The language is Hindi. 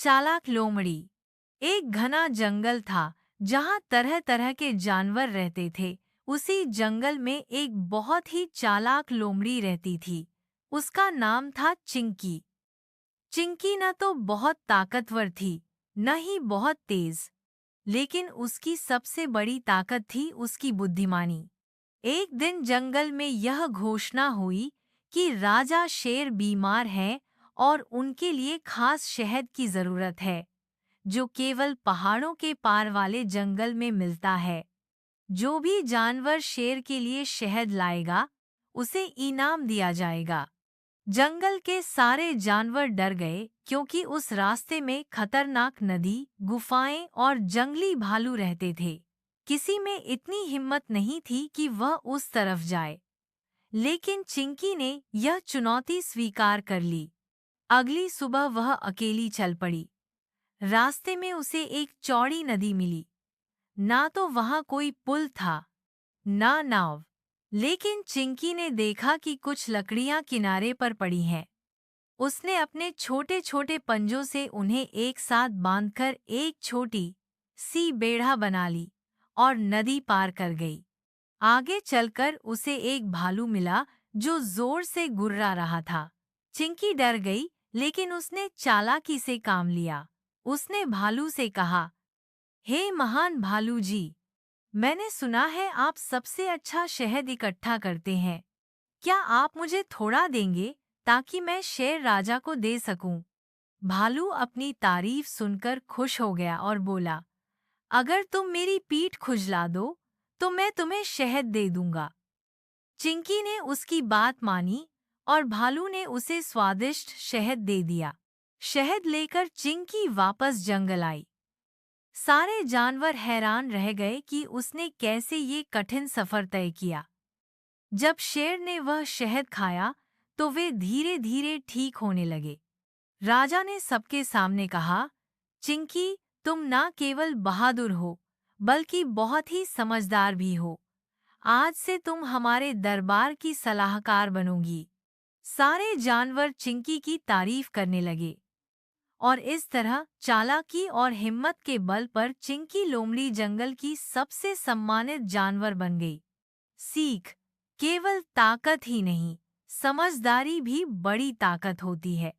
चालाक लोमड़ी। एक घना जंगल था जहाँ तरह तरह के जानवर रहते थे। उसी जंगल में एक बहुत ही चालाक लोमड़ी रहती थी। उसका नाम था चिंकी। चिंकी न तो बहुत ताकतवर थी, न ही बहुत तेज, लेकिन उसकी सबसे बड़ी ताकत थी उसकी बुद्धिमानी। एक दिन जंगल में यह घोषणा हुई कि राजा शेर बीमार है और उनके लिए खास शहद की जरूरत है, जो केवल पहाड़ों के पार वाले जंगल में मिलता है। जो भी जानवर शेर के लिए शहद लाएगा, उसे इनाम दिया जाएगा। जंगल के सारे जानवर डर गए क्योंकि उस रास्ते में खतरनाक नदी, गुफाएं और जंगली भालू रहते थे। किसी में इतनी हिम्मत नहीं थी कि वह उस तरफ जाए, लेकिन चिंकी ने यह चुनौती स्वीकार कर ली। अगली सुबह वह अकेली चल पड़ी। रास्ते में उसे एक चौड़ी नदी मिली। ना तो वहां कोई पुल था, ना नाव, लेकिन चिंकी ने देखा कि कुछ लकड़ियां किनारे पर पड़ी हैं। उसने अपने छोटे छोटे पंजों से उन्हें एक साथ बांधकर एक छोटी सी बेड़ा बना ली और नदी पार कर गई। आगे चलकर उसे एक भालू मिला जो जोर से गुर्रा रहा था। चिंकी डर गई, लेकिन उसने चालाकी से काम लिया। उसने भालू से कहा, हे महान भालू जी, मैंने सुना है आप सबसे अच्छा शहद इकट्ठा करते हैं। क्या आप मुझे थोड़ा देंगे ताकि मैं शेर राजा को दे सकूं? भालू अपनी तारीफ सुनकर खुश हो गया और बोला, अगर तुम मेरी पीठ खुजला दो तो मैं तुम्हें शहद दे दूंगा। चिंकी ने उसकी बात मानी और भालू ने उसे स्वादिष्ट शहद दे दिया। शहद लेकर चिंकी वापस जंगल आई। सारे जानवर हैरान रह गए कि उसने कैसे ये कठिन सफर तय किया। जब शेर ने वह शहद खाया तो वे धीरे धीरे ठीक होने लगे। राजा ने सबके सामने कहा, चिंकी, तुम ना केवल बहादुर हो, बल्कि बहुत ही समझदार भी हो। आज से तुम हमारे दरबार की सलाहकार बनोगी। सारे जानवर चिंकी की तारीफ करने लगे और इस तरह चालाकी और हिम्मत के बल पर चिंकी लोमड़ी जंगल की सबसे सम्मानित जानवर बन गई। सीख, केवल ताकत ही नहीं, समझदारी भी बड़ी ताकत होती है।